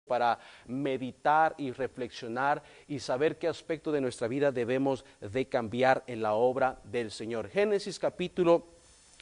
para meditar y reflexionar y saber qué aspecto de nuestra vida debemos de cambiar en la obra del Señor. Génesis capítulo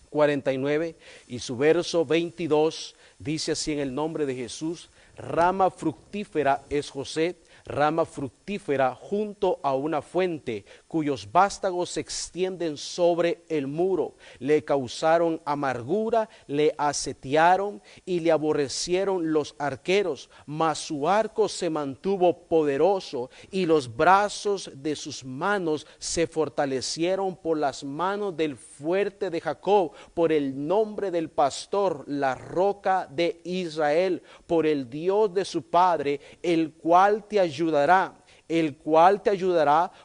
49 y su verso 22 dice así: en el nombre de Jesús, rama fructífera es José, rama fructífera junto a una fuente, cuyos vástagos se extienden sobre el muro. Le causaron amargura, le asetiaron y le aborrecieron los arqueros, mas su arco se mantuvo poderoso y los brazos de sus manos se fortalecieron por las manos del fuerte de Jacob, por el nombre del pastor, la roca de Israel, por el Dios de su padre, el cual te ayudará,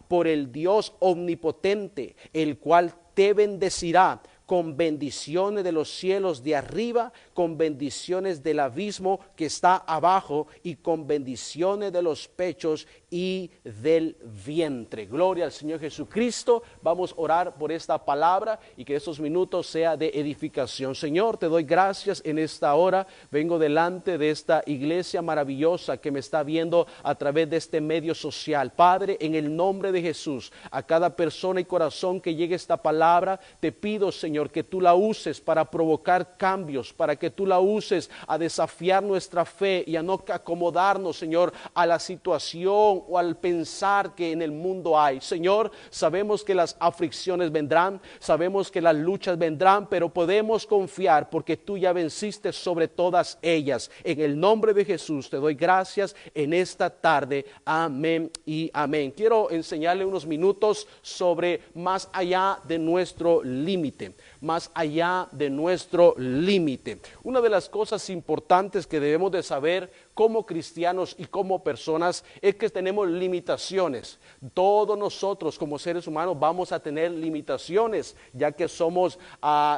por el Dios omnipotente, el cual te bendecirá con bendiciones de los cielos de arriba, con bendiciones del abismo que está abajo y con bendiciones de los pechos y del vientre. Gloria al Señor Jesucristo. Vamos a orar por esta palabra y que estos minutos sea de edificación. Señor, te doy gracias en esta hora. Vengo delante de esta iglesia maravillosa que me está viendo a través de este medio social. Padre, en el nombre de Jesús, a cada persona y corazón que llegue esta palabra, te pido, Señor, que tú la uses para provocar cambios, para que tú la uses a desafiar nuestra fe y a no acomodarnos, Señor, a la situación o al pensar que en el mundo hay. Señor, sabemos que las aflicciones vendrán, sabemos que las luchas vendrán, pero podemos confiar porque tú ya venciste sobre todas ellas. En el nombre de Jesús te doy gracias en esta tarde. Amén y amén. Quiero enseñarle unos minutos sobre más allá de nuestro límite. Más allá de nuestro límite. Una de las cosas importantes que debemos de saber como cristianos y como personas es que tenemos limitaciones. Todos nosotros como seres humanos vamos a tener limitaciones, ya que somos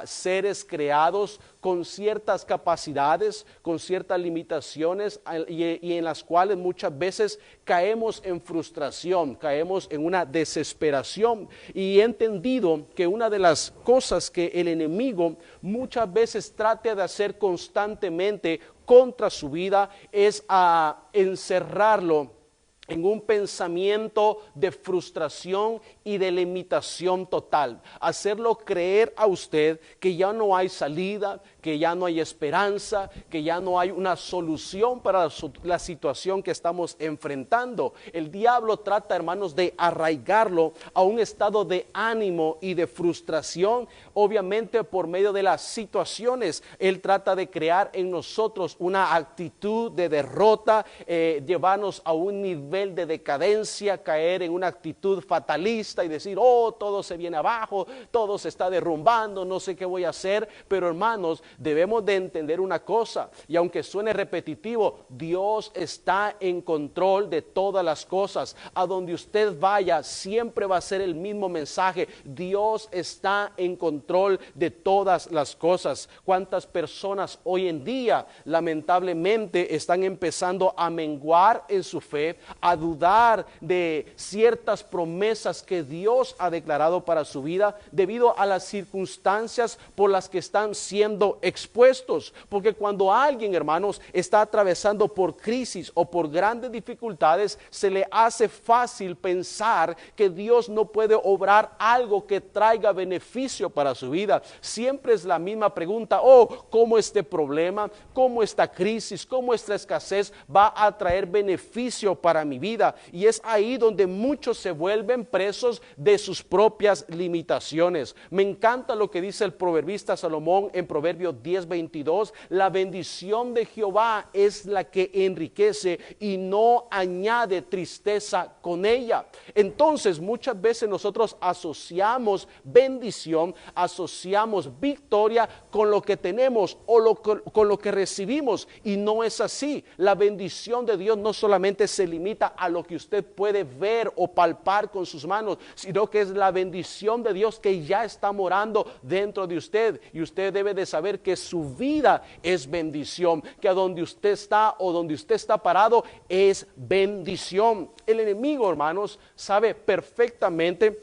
seres creados con ciertas capacidades, con ciertas limitaciones y en las cuales muchas veces caemos en frustración, caemos en una desesperación. Y he entendido que una de las cosas que el enemigo muchas veces trata de hacer constantemente contra su vida es a encerrarlo en un pensamiento de frustración y de limitación total, hacerlo creer a usted que ya no hay salida, que ya no hay esperanza, que ya no hay una solución para la situación que estamos enfrentando. El diablo trata, hermanos, de arraigarlo a un estado de ánimo y de frustración, obviamente por medio de las situaciones. Él trata de crear en nosotros una actitud de derrota, llevarnos a un nivel de decadencia, caer en una actitud fatalista y decir, oh, todo se viene abajo, todo se está derrumbando, no sé qué voy a hacer. Pero hermanos, debemos de entender una cosa, y aunque suene repetitivo, Dios está en control de todas las cosas. A donde usted vaya, siempre va a ser el mismo mensaje: Dios está en control de todas las cosas. ¿Cuántas personas hoy en día lamentablemente están empezando a menguar en su fe, a dudar de ciertas promesas que Dios ha declarado para su vida debido a las circunstancias por las que están siendo expuestos? Porque cuando alguien, hermanos, está atravesando por crisis o por grandes dificultades, se le hace fácil pensar que Dios no puede obrar algo que traiga beneficio para su vida. Siempre es la misma pregunta: oh, ¿cómo este problema, cómo esta crisis, cómo esta escasez va a traer beneficio para mi vida? Y es ahí donde muchos se vuelven presos de sus propias limitaciones. Me encanta lo que dice el proverbista Salomón en Proverbios 10:22: la bendición de Jehová es la que enriquece y no añade tristeza con ella. Entonces muchas veces nosotros asociamos bendición, asociamos victoria con lo que tenemos o con lo que recibimos, y no es así. La bendición de Dios no solamente se limita a lo que usted puede ver o palpar con sus manos, sino que es la bendición de Dios que ya está morando dentro de usted. Y usted debe de saber que su vida es bendición, que a donde usted está o donde usted está parado es bendición. El enemigo, hermanos, sabe perfectamente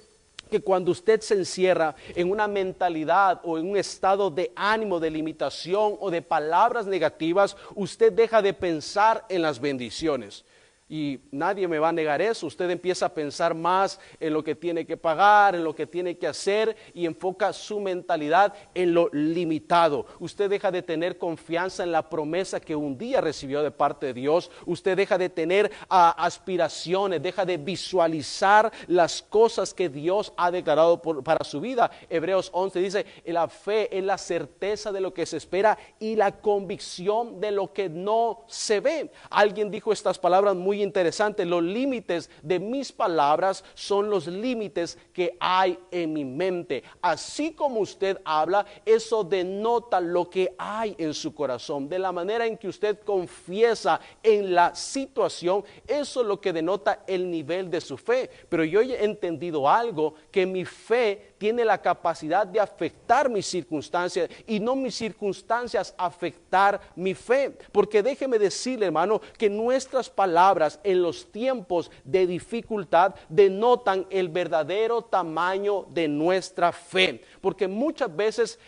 que cuando usted se encierra en una mentalidad o en un estado de ánimo, de limitación o de palabras negativas, usted deja de pensar en las bendiciones. Y nadie me va a negar eso. Usted empieza a pensar más en lo que tiene que pagar, en lo que tiene que hacer, y enfoca su mentalidad en lo limitado. Usted deja de tener confianza en la promesa que un día recibió de parte de Dios. Usted deja de tener aspiraciones, deja de visualizar las cosas que Dios ha declarado para su vida. Hebreos 11 dice, la fe es la certeza de lo que se espera y la convicción de lo que no se ve. Alguien dijo estas palabras muy interesante: los límites de mis palabras son los límites que hay en mi mente. Así como usted habla, eso denota lo que hay en su corazón. De la manera en que usted confiesa en la situación, eso es lo que denota el nivel de su fe. Pero yo he entendido algo, que mi fe tiene la capacidad de afectar mis circunstancias y no mis circunstancias afectar mi fe. Porque déjeme decirle, hermano, que nuestras palabras en los tiempos de dificultad denotan el verdadero tamaño de nuestra fe. Porque muchas veces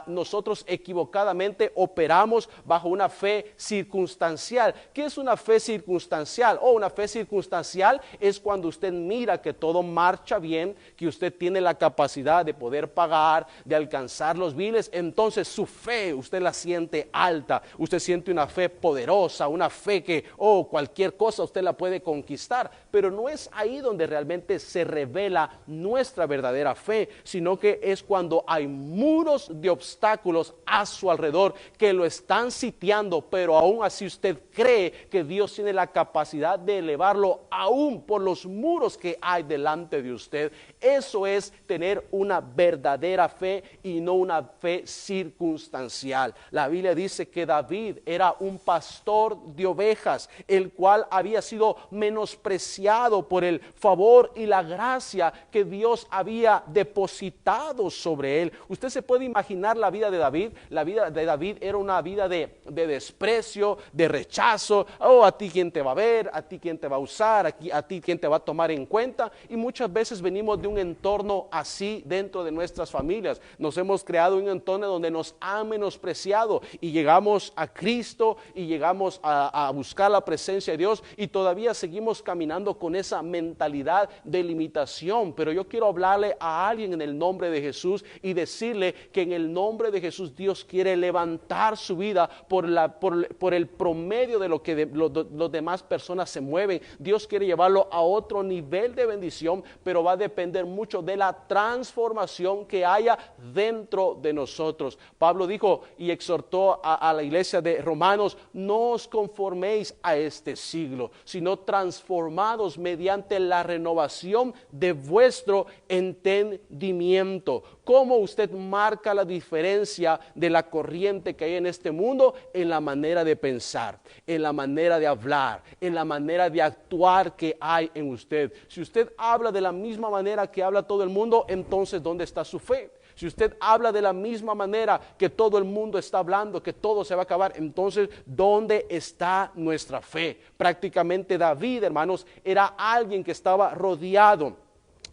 nosotros equivocadamente operamos bajo una fe circunstancial. ¿Qué es una fe circunstancial? Una fe circunstancial es cuando usted mira que todo marcha bien, que usted tiene la capacidad de poder pagar, de alcanzar los biles. Entonces su fe usted la siente alta, usted siente una fe poderosa, una fe que cualquier cosa usted la puede conquistar. Pero no es ahí donde realmente se revela nuestra verdadera fe, sino que es cuando hay muros de obstáculos a su alrededor que lo están sitiando, pero aún así usted cree que Dios tiene la capacidad de elevarlo aún por los muros que hay delante de usted. Eso es tener una verdadera fe y no una fe circunstancial. La Biblia dice que David era un pastor de ovejas, el cual había sido menospreciado por el favor y la gracia que Dios había depositado sobre él. Usted se puede imaginar la vida de David. La vida de David era una vida de desprecio, de rechazo. A ti quién te va a ver, a ti quién te va a usar, a ti quién te va a tomar en cuenta. Y muchas veces venimos de un entorno así dentro de nuestras familias. Nos hemos creado un entorno donde nos han menospreciado, y llegamos a Cristo y llegamos a buscar la presencia de Dios, y todavía seguimos caminando con esa mentalidad de limitación. Pero yo quiero hablarle a alguien en el nombre de Jesús y decirle que en el nombre de Jesús Dios quiere levantar su vida por el promedio de lo que los demás personas se mueven. Dios quiere llevarlo a otro nivel de bendición, pero va a depender mucho de la transformación que haya dentro de nosotros. Pablo dijo y exhortó a la iglesia de Romanos: no os conforméis a este siglo, sino transformados mediante la renovación de vuestro entendimiento. ¿Cómo usted marca la diferencia de la corriente que hay en este mundo? En la manera de pensar, en la manera de hablar, en la manera de actuar que hay en usted. Si usted habla de la misma manera que habla todo el mundo, entonces ¿dónde está su fe? Si usted habla de la misma manera que todo el mundo está hablando, que todo se va a acabar, entonces ¿dónde está nuestra fe? Prácticamente David, hermanos, era alguien que estaba rodeado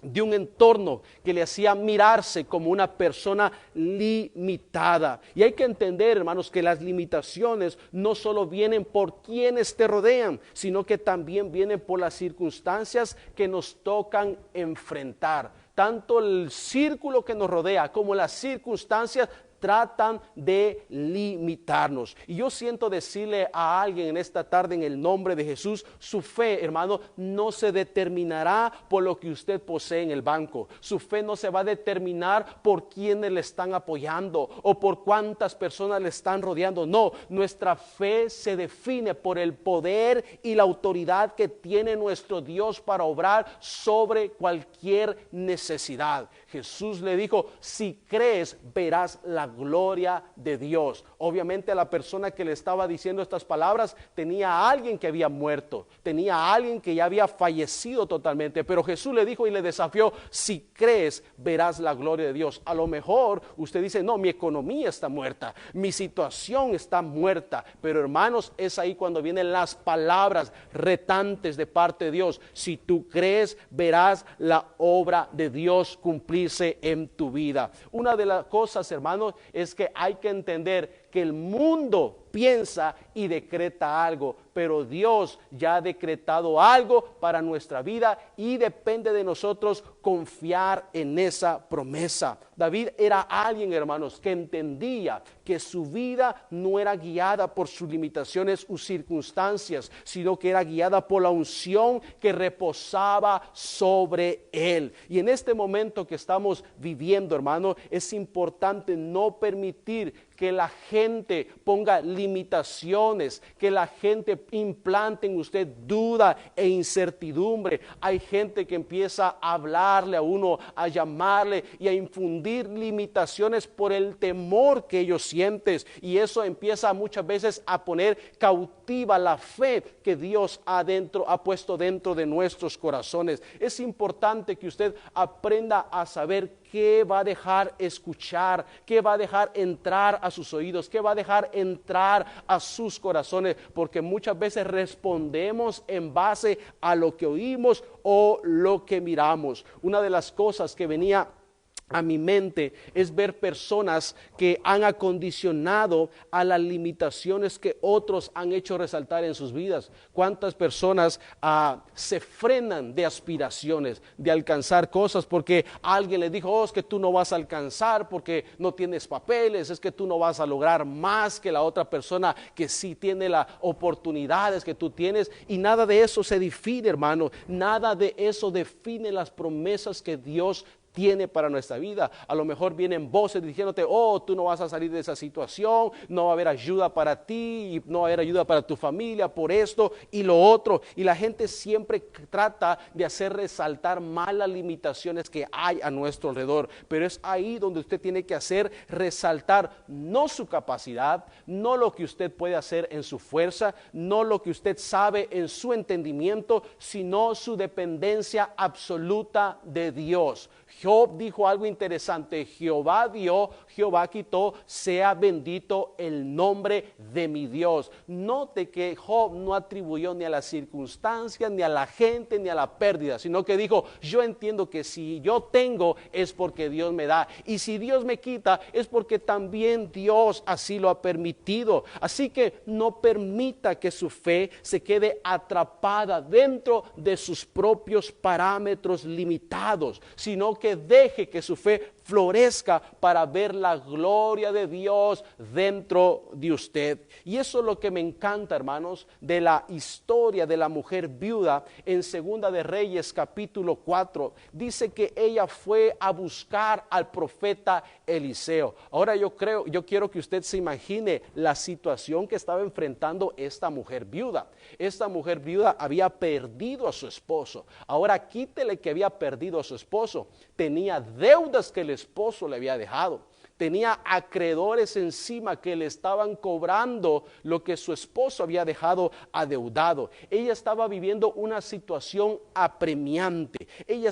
de un entorno que le hacía mirarse como una persona limitada. Y hay que entender, hermanos, que las limitaciones no solo vienen por quienes te rodean, sino que también vienen por las circunstancias que nos tocan enfrentar. Tanto el círculo que nos rodea como las circunstancias tratan de limitarnos. Y yo siento decirle a alguien en esta tarde, en el nombre de Jesús, su fe, hermano, no se determinará por lo que usted posee en el banco. Su fe no se va a determinar por quienes le están apoyando o por cuántas personas le están rodeando. No, nuestra fe se define por el poder y la autoridad que tiene nuestro Dios para obrar sobre cualquier necesidad. Jesús le dijo: si crees, verás la gloria de Dios. Obviamente la persona que le estaba diciendo estas palabras tenía a alguien que había muerto, tenía a alguien que ya había fallecido totalmente, pero Jesús le dijo y le desafió: si crees, verás la gloria de Dios. A lo mejor usted dice: no, mi economía está muerta, mi situación está muerta, pero hermanos, es ahí cuando vienen las palabras retantes de parte de Dios: si tú crees, verás la obra de Dios cumplirse en tu vida. Una de las cosas, hermanos, es que hay que entender que el mundo piensa y decreta algo, pero Dios ya ha decretado algo para nuestra vida y depende de nosotros confiar en esa promesa. David era alguien, hermanos, que entendía que su vida no era guiada por sus limitaciones o circunstancias, sino que era guiada por la unción que reposaba sobre él. Y en este momento que estamos viviendo, hermano, es importante no permitir que la gente ponga limitaciones, que la gente implante en usted duda e incertidumbre. Hay gente que empieza a hablarle a uno, a llamarle y a infundir limitaciones por el temor que ellos sienten, y eso empieza muchas veces a poner cautiva la fe que Dios ha puesto dentro de nuestros corazones. Es importante que usted aprenda a saber qué va a dejar escuchar, qué va a dejar entrar a sus oídos, qué va a dejar entrar a sus corazones, porque muchas veces respondemos en base a lo que oímos o lo que miramos. Una de las cosas que venía a mi mente es ver personas que han acondicionado a las limitaciones que otros han hecho resaltar en sus vidas. ¿Cuántas personas se frenan de aspiraciones, de alcanzar cosas porque alguien le dijo: oh, es que tú no vas a alcanzar porque no tienes papeles, es que tú no vas a lograr más que la otra persona que sí tiene las oportunidades que tú tienes? Y nada de eso se define, hermano, nada de eso define las promesas que Dios tiene para nuestra vida. A lo mejor vienen voces diciéndote: oh, tú no vas a salir de esa situación, no va a haber ayuda para ti, y no va a haber ayuda para tu familia por esto y lo otro, y la gente siempre trata de hacer resaltar más las limitaciones que hay a nuestro alrededor, pero es ahí donde usted tiene que hacer resaltar no su capacidad, no lo que usted puede hacer en su fuerza, no lo que usted sabe en su entendimiento, sino su dependencia absoluta de Dios. Job dijo algo interesante: Jehová dio, Jehová quitó, sea bendito el nombre de mi Dios. Note que Job no atribuyó ni a las circunstancias, ni a la gente, ni a la pérdida, sino que dijo: yo entiendo que si yo tengo es porque Dios me da, y si Dios me quita es porque también Dios así lo ha permitido. Así que no permita que su fe se quede atrapada dentro de sus propios parámetros limitados, sino que deje que su fe florezca para ver la gloria de Dios dentro de usted. Y eso es lo que me encanta, hermanos, de la historia de la mujer viuda en Segunda de Reyes capítulo 4. Dice que ella fue a buscar al profeta Eliseo. Ahora yo quiero que usted se imagine la situación que estaba enfrentando esta mujer viuda. Esta mujer viuda había perdido a su esposo. Ahora quítele que había perdido a su esposo. Tenía deudas que el esposo le había dejado. Tenía acreedores encima que le estaban cobrando lo que su esposo había dejado adeudado. Ella estaba viviendo una situación apremiante. Ella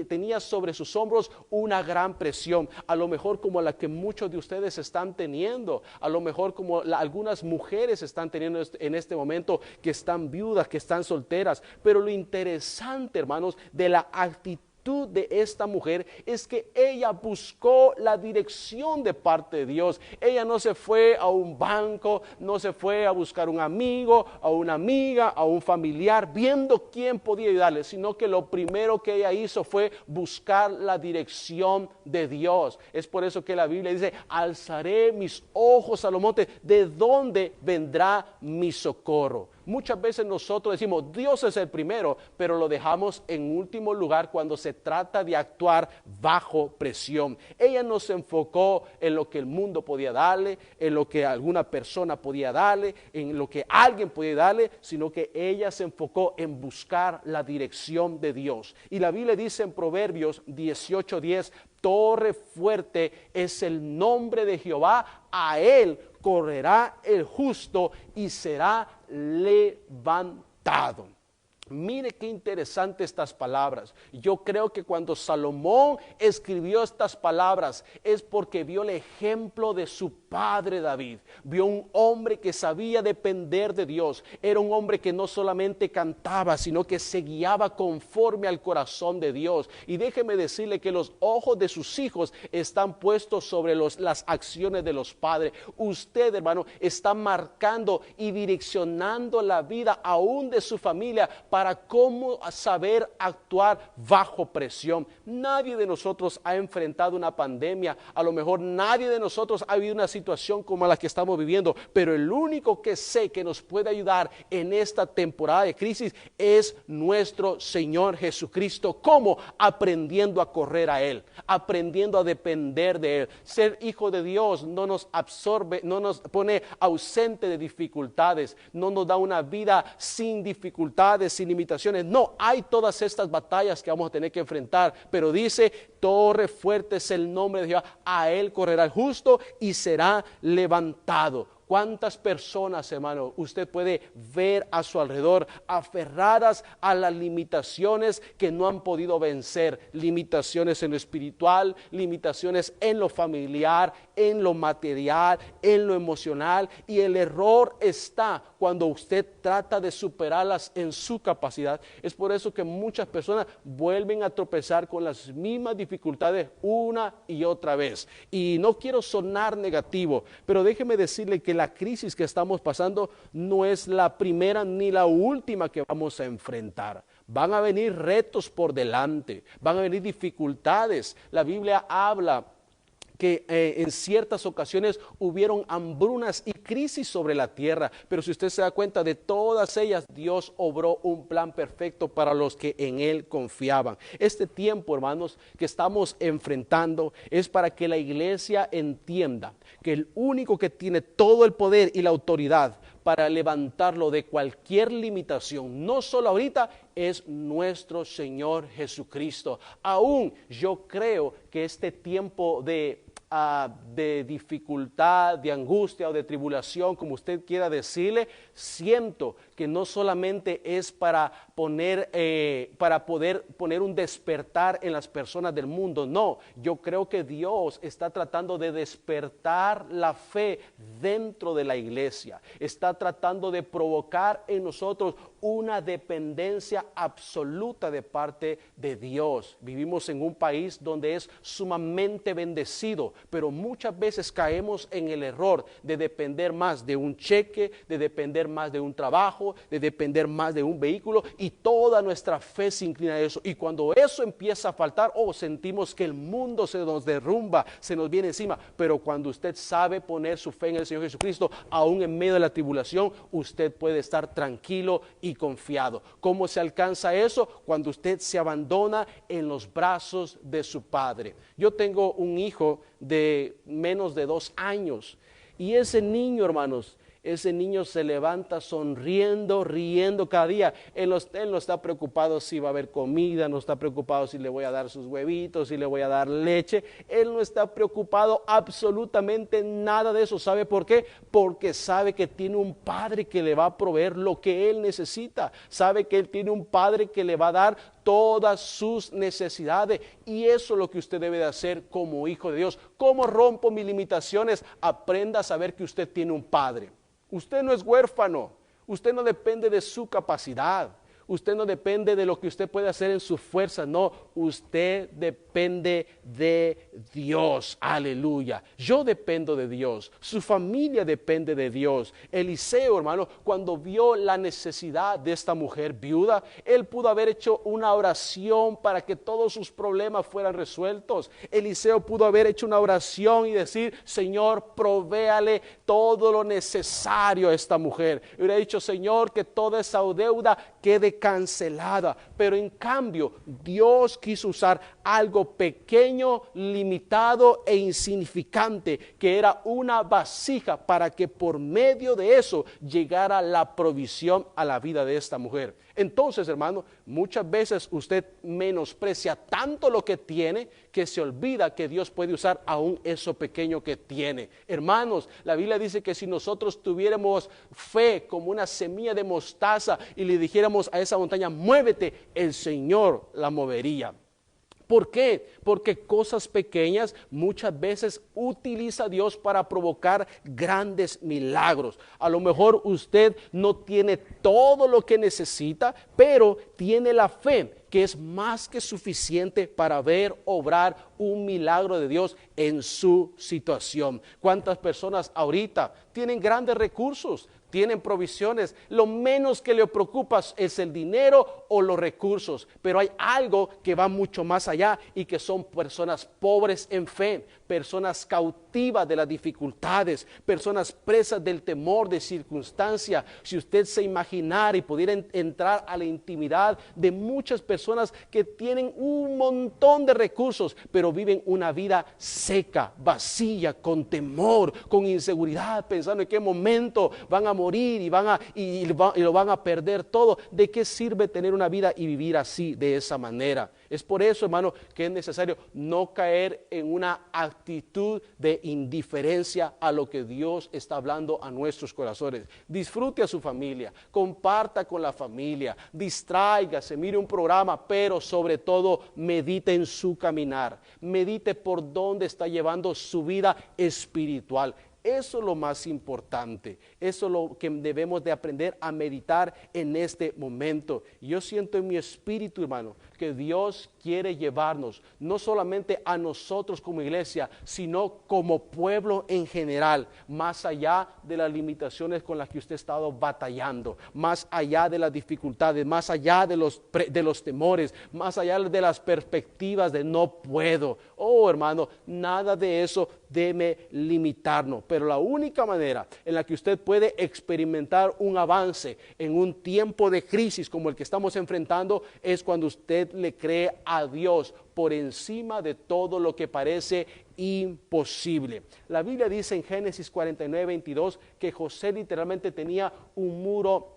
tenía sobre sus hombros una gran presión, a lo mejor como la que muchos de ustedes están teniendo, a lo mejor como algunas mujeres están teniendo en este momento, que están viudas, que están solteras. Pero lo interesante, hermanos, de la actitud de esta mujer es que ella buscó la dirección de parte de Dios. Ella no se fue a un banco, no se fue a buscar un amigo, a una amiga, a un familiar, viendo quién podía ayudarle, sino que lo primero que ella hizo fue buscar la dirección de Dios. Es por eso que la Biblia dice: alzaré mis ojos a los montes, ¿de dónde vendrá mi socorro? Muchas veces nosotros decimos: Dios es el primero, pero lo dejamos en último lugar cuando se trata de actuar bajo presión. Ella no se enfocó en lo que el mundo podía darle, en lo que alguna persona podía darle, en lo que alguien podía darle, sino que ella se enfocó en buscar la dirección de Dios. Y la Biblia dice en Proverbios 18:10: torre fuerte es el nombre de Jehová, a él correrá el justo y será levantado. Mire qué interesante estas palabras. Yo creo que cuando Salomón escribió estas palabras es porque vio el ejemplo de su padre David. Vio un hombre que sabía depender de Dios. Era un hombre que no solamente cantaba, sino que se guiaba conforme al corazón de Dios. Y déjeme decirle que los ojos de sus hijos están puestos sobre las acciones de los padres. Usted, hermano, está marcando y direccionando la vida aún de su familia para cómo saber actuar bajo presión. Nadie de nosotros ha enfrentado una pandemia, a lo mejor nadie de nosotros ha vivido una situación como la que estamos viviendo, pero el único que sé que nos puede ayudar en esta temporada de crisis es nuestro Señor Jesucristo. ¿Cómo? Aprendiendo a correr a Él, aprendiendo a depender de Él. Ser hijo de Dios no nos absorbe, no nos pone ausente de dificultades, no nos da una vida sin dificultades, sin limitaciones. No, hay todas estas batallas que vamos a tener que enfrentar, pero dice, torre fuerte es el nombre de Jehová, a él correrá el justo y será levantado. ¿Cuántas personas, hermano, usted puede ver a su alrededor aferradas a las limitaciones que no han podido vencer? Limitaciones en lo espiritual, limitaciones en lo familiar, en lo material, en lo emocional. Y el error está cuando usted trata de superarlas en su capacidad. Es por eso que muchas personas vuelven a tropezar con las mismas dificultades una y otra vez. Y no quiero sonar negativo, pero déjeme decirle que la crisis que estamos pasando no es la primera ni la última que vamos a enfrentar. Van a venir retos por delante, van a venir dificultades. La Biblia habla que en ciertas ocasiones hubieron hambrunas y crisis sobre la tierra, pero si usted se da cuenta de todas ellas, Dios obró un plan perfecto para los que en Él confiaban. Este tiempo, hermanos, que estamos enfrentando es para que la iglesia entienda que el único que tiene todo el poder y la autoridad para levantarlo de cualquier limitación, no solo ahorita, es nuestro Señor Jesucristo. Aún yo creo que este tiempo de dificultad, de angustia o de tribulación, como usted quiera decirle, siento que no solamente es para poder poner un despertar en las personas del mundo. No, yo creo que Dios está tratando de despertar la fe dentro de la iglesia. Está tratando de provocar en nosotros una dependencia absoluta de parte de Dios. Vivimos en un país donde es sumamente bendecido, pero muchas veces caemos en el error de depender más de un cheque, de depender más de un trabajo, de depender más de un vehículo, y toda nuestra fe se inclina a eso. Y cuando eso empieza a faltar, sentimos que el mundo se nos derrumba, se nos viene encima. Pero cuando usted sabe poner su fe en el Señor Jesucristo, aún en medio de la tribulación, usted puede estar tranquilo y confiado. ¿Cómo se alcanza eso? Cuando usted se abandona en los brazos de su Padre. Yo tengo un hijo de menos de 2 años y ese niño, hermanos, ese niño se levanta sonriendo, riendo cada día. Él no está preocupado si va a haber comida, no está preocupado si le voy a dar sus huevitos, si le voy a dar leche. Él no está preocupado absolutamente nada de eso. ¿Sabe por qué? Porque sabe que tiene un padre que le va a proveer lo que él necesita. Sabe que él tiene un padre que le va a dar todas sus necesidades, y eso es lo que usted debe de hacer como hijo de Dios. ¿Cómo rompo mis limitaciones? Aprenda a saber que usted tiene un padre. Usted no es huérfano, usted no depende de su capacidad, usted no depende de lo que usted puede hacer en su fuerza, no, usted depende de Dios, aleluya. Yo dependo de Dios, su familia depende de Dios. Eliseo, hermano, cuando vio la necesidad de esta mujer viuda, él pudo haber hecho una oración para que todos sus problemas fueran resueltos. Eliseo pudo haber hecho una oración y decir, Señor, provéale todo lo necesario a esta mujer. Y hubiera dicho, Señor, que toda esa deuda quede cancelada. Pero en cambio, Dios quiso usar algo pequeño, limitado e insignificante, que era una vasija, para que por medio de eso llegara la provisión a la vida de esta mujer. Entonces, hermano, muchas veces usted menosprecia tanto lo que tiene que se olvida que Dios puede usar aún eso pequeño que tiene. Hermanos, la Biblia dice que si nosotros tuviéramos fe como una semilla de mostaza y le dijéramos a esa montaña, muévete, el Señor la movería. ¿Por qué? Porque cosas pequeñas muchas veces utiliza Dios para provocar grandes milagros. A lo mejor usted no tiene todo lo que necesita, pero tiene la fe que es más que suficiente para ver obrar un milagro de Dios en su situación. ¿Cuántas personas ahorita tienen grandes recursos? Tienen provisiones, lo menos que le preocupa es el dinero o los recursos, pero hay algo que va mucho más allá y que son personas pobres en fe, personas cautivas de las dificultades, personas presas del temor de circunstancia. Si usted se imaginara y pudiera entrar a la intimidad de muchas personas que tienen un montón de recursos, pero viven una vida seca, vacía, con temor, con inseguridad, pensando en qué momento van a morir y lo van a perder todo. ¿De qué sirve tener una vida y vivir así, de esa manera? Es por eso, hermano, que es necesario no caer en una actitud de indiferencia a lo que Dios está hablando a nuestros corazones. Disfrute a su familia, comparta con la familia, distráigase, mire un programa, pero sobre todo medite en su caminar, medite por dónde está llevando su vida espiritual. Eso es lo más importante, eso es lo que debemos de aprender a meditar en este momento. Yo siento en mi espíritu, hermano, que Dios quiere llevarnos, no solamente a nosotros como iglesia, sino como pueblo en general, más allá de las limitaciones con las que usted ha estado batallando, más allá de las dificultades, más allá de los temores, más allá de las perspectivas de no puedo. Oh, hermano, nada de eso debe limitarnos, pero la única manera en la que usted puede experimentar un avance en un tiempo de crisis como el que estamos enfrentando es cuando usted le cree a Dios por encima de todo lo que parece imposible. La Biblia dice en Génesis 49:22 que José literalmente tenía un muro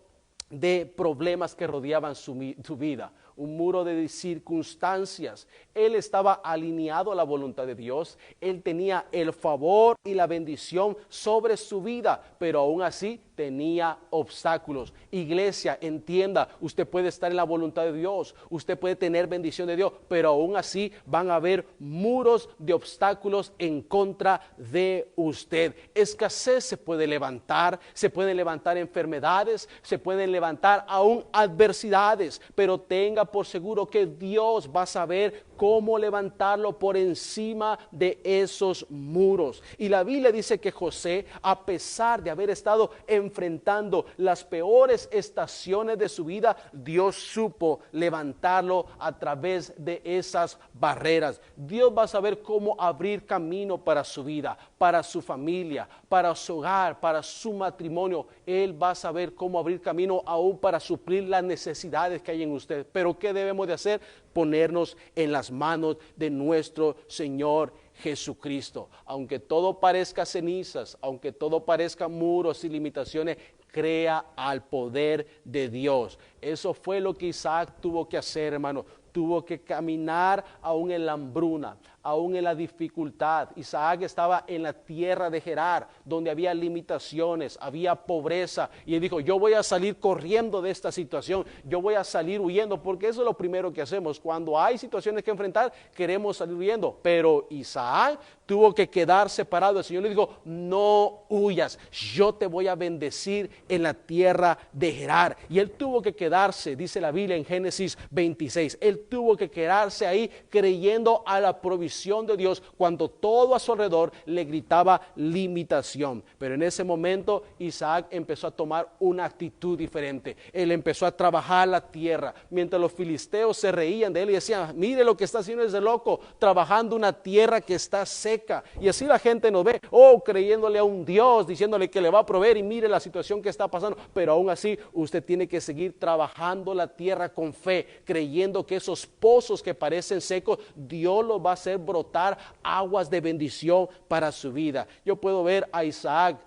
de problemas que rodeaban su vida, un muro de circunstancias. Él estaba alineado a la voluntad de Dios, él tenía el favor y la bendición sobre su vida, pero aún así tenía obstáculos. Iglesia, entienda, usted puede estar en la voluntad de Dios, usted puede tener bendición de Dios, pero aún así van a haber muros de obstáculos en contra de usted. Escasez se puede levantar, se pueden levantar enfermedades, se pueden levantar aún adversidades, pero tenga por seguro que Dios va a saber cómo levantarlo por encima de esos muros. Y la Biblia dice que José, a pesar de haber estado enfrentando las peores estaciones de su vida, Dios supo levantarlo a través de esas barreras. Dios va a saber cómo abrir camino para su vida, para su familia, para su hogar, para su matrimonio. Él va a saber cómo abrir camino aún para suplir las necesidades que hay en usted. Pero ¿qué debemos de hacer? Ponernos en las manos de nuestro Señor Jesucristo. Aunque todo parezca cenizas, aunque todo parezca muros y limitaciones, crea al poder de Dios. Eso fue lo que Isaac tuvo que hacer, hermano. Tuvo que caminar aún en la hambruna, aún en la dificultad. Isaac estaba en la tierra de Gerar, donde había limitaciones, había pobreza. Y él dijo, yo voy a salir corriendo de esta situación, yo voy a salir huyendo, porque eso es lo primero que hacemos. Cuando hay situaciones que enfrentar, queremos salir huyendo. Pero Isaac tuvo que quedar separado. El Señor le dijo, no huyas, yo te voy a bendecir en la tierra de Gerar. Y él tuvo que quedarse, dice la Biblia en Génesis 26, él tuvo que quedarse ahí creyendo a la provisión de Dios cuando todo a su alrededor le gritaba limitación. Pero en ese momento Isaac empezó a tomar una actitud diferente. Él empezó a trabajar la tierra, mientras los filisteos se reían de él y decían, mire lo que está haciendo ese loco, trabajando una tierra que está seca. Y así la gente nos ve, creyéndole a un Dios, diciéndole que le va a proveer, y mire la situación que está pasando. Pero aún así usted tiene que seguir trabajando la tierra con fe, creyendo que esos pozos que parecen secos, Dios los va a hacer brotar aguas de bendición para su vida. Yo puedo ver a Isaac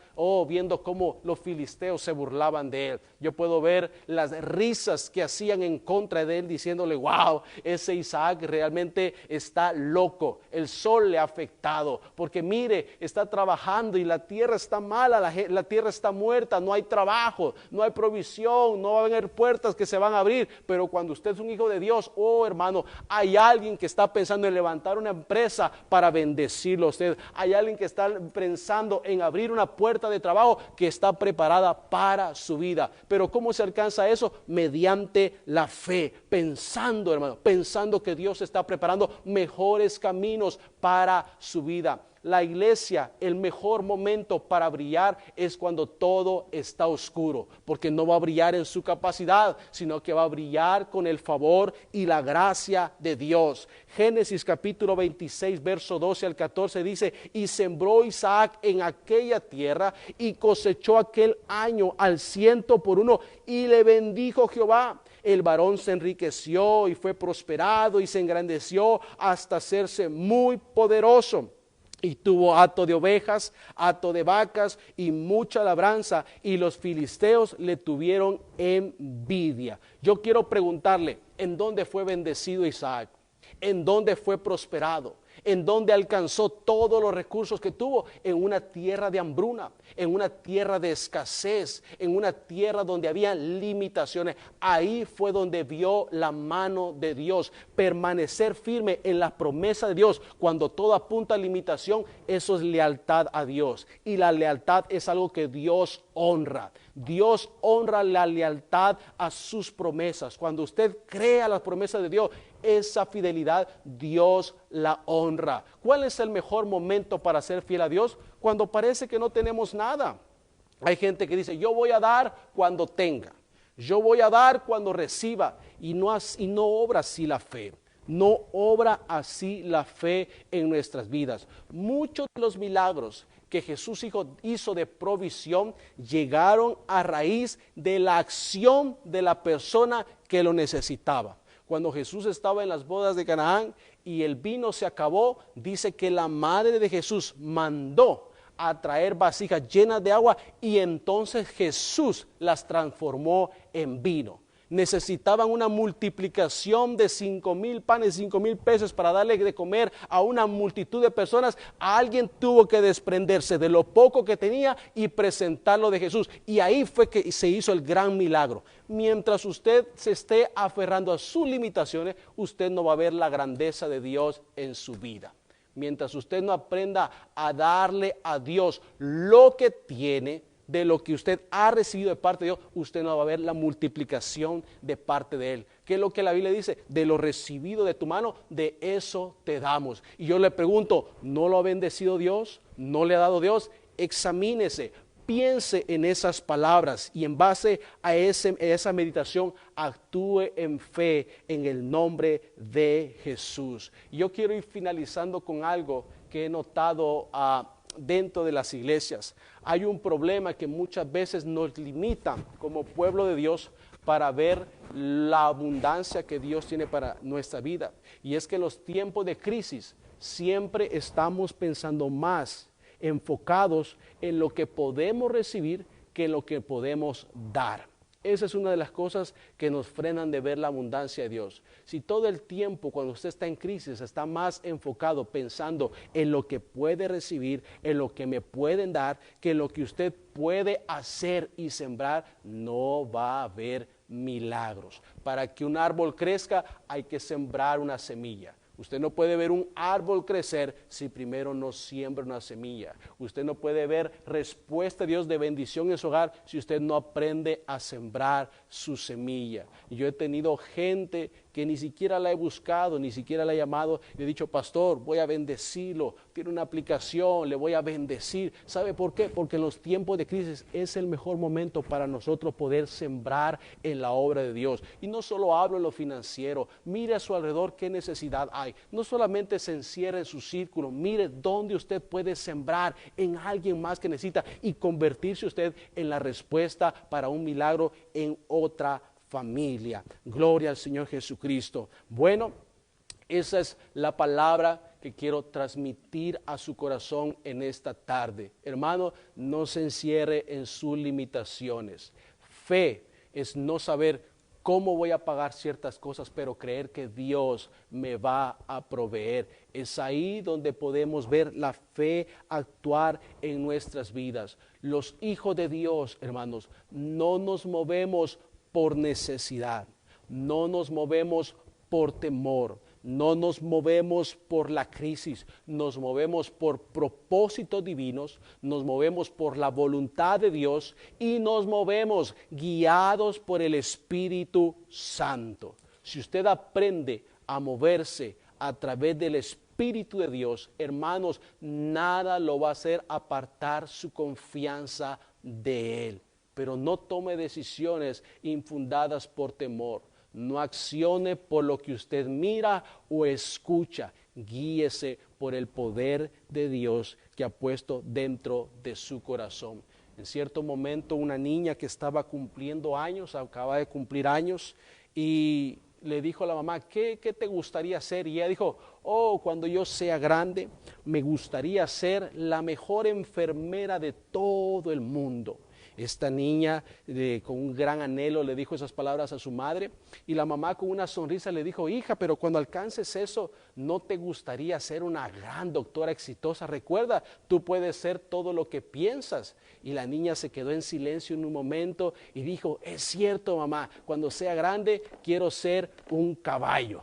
viendo cómo los filisteos se burlaban de él. Yo puedo ver las risas que hacían en contra de él, diciéndole, wow, ese Isaac realmente está loco, el sol le ha afectado, porque mire, está trabajando y la tierra está mala, la tierra está muerta, no hay trabajo, no hay provisión, no va a haber puertas que se van a abrir. Pero cuando usted es un hijo de Dios, hermano, hay alguien que está pensando en levantar una empresa para bendecirlo a usted. Hay alguien que está pensando en abrir una puerta de trabajo que está preparada para su vida. Pero ¿cómo se alcanza eso? Mediante la fe, pensando, hermano, pensando que Dios está preparando mejores caminos para su vida. La iglesia, el mejor momento para brillar es cuando todo está oscuro, porque no va a brillar en su capacidad, sino que va a brillar con el favor y la gracia de Dios. Génesis capítulo 26, verso 12 al 14 dice, y sembró Isaac en aquella tierra y cosechó aquel año al 100 por 1 y le bendijo Jehová. El varón se enriqueció y fue prosperado y se engrandeció hasta hacerse muy poderoso. Y tuvo hato de ovejas, hato de vacas y mucha labranza, y los filisteos le tuvieron envidia. Yo quiero preguntarle, ¿en dónde fue bendecido Isaac? ¿En dónde fue prosperado? ¿En dónde alcanzó todos los recursos que tuvo? En una tierra de hambruna, en una tierra de escasez, en una tierra donde había limitaciones. Ahí fue donde vio la mano de Dios. Permanecer firme en las promesas de Dios cuando todo apunta a limitación, eso es lealtad a Dios. Y la lealtad es algo que Dios honra. Dios honra la lealtad a sus promesas. Cuando usted crea las promesas de Dios, esa fidelidad Dios la honra. ¿Cuál es el mejor momento para ser fiel a Dios? Cuando parece que no tenemos nada. Hay gente que dice, yo voy a dar cuando tenga, yo voy a dar cuando reciba, y no obra así la fe. No obra así la fe en nuestras vidas. Muchos de los milagros que Jesús hizo de provisión llegaron a raíz de la acción de la persona que lo necesitaba. Cuando Jesús estaba en las bodas de Canaán y el vino se acabó, dice que la madre de Jesús mandó a traer vasijas llenas de agua y entonces Jesús las transformó en vino. Necesitaban una multiplicación de 5,000 panes, 5,000 peces para darle de comer a una multitud de personas. Alguien tuvo que desprenderse de lo poco que tenía y presentarlo de Jesús. Y ahí fue que se hizo el gran milagro. Mientras usted se esté aferrando a sus limitaciones, usted no va a ver la grandeza de Dios en su vida. Mientras usted no aprenda a darle a Dios lo que tiene, de lo que usted ha recibido de parte de Dios, usted no va a ver la multiplicación de parte de Él. ¿Qué es lo que la Biblia dice? De lo recibido de tu mano, de eso te damos. Y yo le pregunto, ¿no lo ha bendecido Dios? ¿No le ha dado Dios? Examínese, piense en esas palabras y en base a esa meditación actúe en fe en el nombre de Jesús. Yo quiero ir finalizando con algo que he notado dentro de las iglesias. Hay un problema que muchas veces nos limita como pueblo de Dios para ver la abundancia que Dios tiene para nuestra vida. Y es que en los tiempos de crisis siempre estamos pensando más enfocados en lo que podemos recibir que en lo que podemos dar. Esa es una de las cosas que nos frenan de ver la abundancia de Dios. Si todo el tiempo cuando usted está en crisis está más enfocado pensando en lo que puede recibir, en lo que me pueden dar, que en lo que usted puede hacer y sembrar, no va a haber milagros. Para que un árbol crezca hay que sembrar una semilla. Usted no puede ver un árbol crecer si primero no siembra una semilla. Usted no puede ver respuesta de Dios de bendición en su hogar si usted no aprende a sembrar su semilla. Y yo he tenido gente que ni siquiera la he buscado, ni siquiera la he llamado. Le he dicho, pastor, voy a bendecirlo. Tiene una aplicación, le voy a bendecir. ¿Sabe por qué? Porque en los tiempos de crisis es el mejor momento para nosotros poder sembrar en la obra de Dios. Y no solo hablo en lo financiero. Mire a su alrededor qué necesidad hay. No solamente se encierra en su círculo. Mire dónde usted puede sembrar en alguien más que necesita y convertirse usted en la respuesta para un milagro en otra familia. Gloria al Señor Jesucristo. Bueno, Esa es la palabra que quiero transmitir a su corazón en esta tarde. Hermano, no se encierre en sus limitaciones. Fe es no saber cómo voy a pagar ciertas cosas, pero creer que Dios me va a proveer. Es ahí donde podemos ver la fe actuar en nuestras vidas. Los hijos de Dios, hermanos, no nos movemos por necesidad, no nos movemos por temor, no nos movemos por la crisis, nos movemos por propósitos divinos, nos movemos por la voluntad de Dios y nos movemos guiados por el Espíritu Santo. Si usted aprende a moverse a través del Espíritu de Dios, hermanos, nada lo va a hacer apartar su confianza de Él. Pero no tome decisiones infundadas por temor. No accione por lo que usted mira o escucha. Guíese por el poder de Dios que ha puesto dentro de su corazón. En cierto momento, una niña que estaba cumpliendo años, acaba de cumplir años, y le dijo a la mamá, ¿qué te gustaría hacer? Y ella dijo, cuando yo sea grande, me gustaría ser la mejor enfermera de todo el mundo. Esta niña con un gran anhelo le dijo esas palabras a su madre, y la mamá con una sonrisa le dijo, hija, pero cuando alcances eso, ¿no te gustaría ser una gran doctora exitosa? Recuerda, tú puedes ser todo lo que piensas. Y la niña se quedó en silencio en un momento y dijo, es cierto, mamá, cuando sea grande quiero ser un caballo.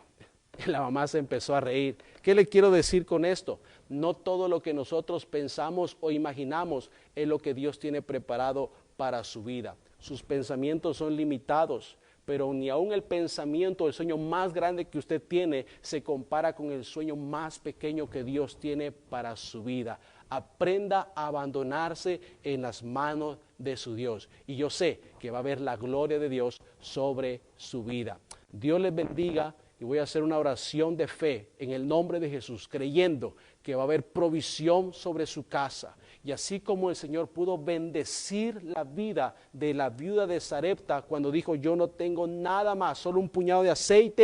Y la mamá se empezó a reír. ¿Qué le quiero decir con esto? No todo lo que nosotros pensamos o imaginamos es lo que Dios tiene preparado para su vida. Sus pensamientos son limitados, pero ni aun el pensamiento, el sueño más grande que usted tiene, se compara con el sueño más pequeño que Dios tiene para su vida. Aprenda a abandonarse en las manos de su Dios. Y yo sé que va a haber la gloria de Dios sobre su vida. Dios les bendiga. Y voy a hacer una oración de fe en el nombre de Jesús, creyendo que va a haber provisión sobre su casa. Y así como el Señor pudo bendecir la vida de la viuda de Sarepta cuando dijo, yo no tengo nada más, solo un puñado de aceite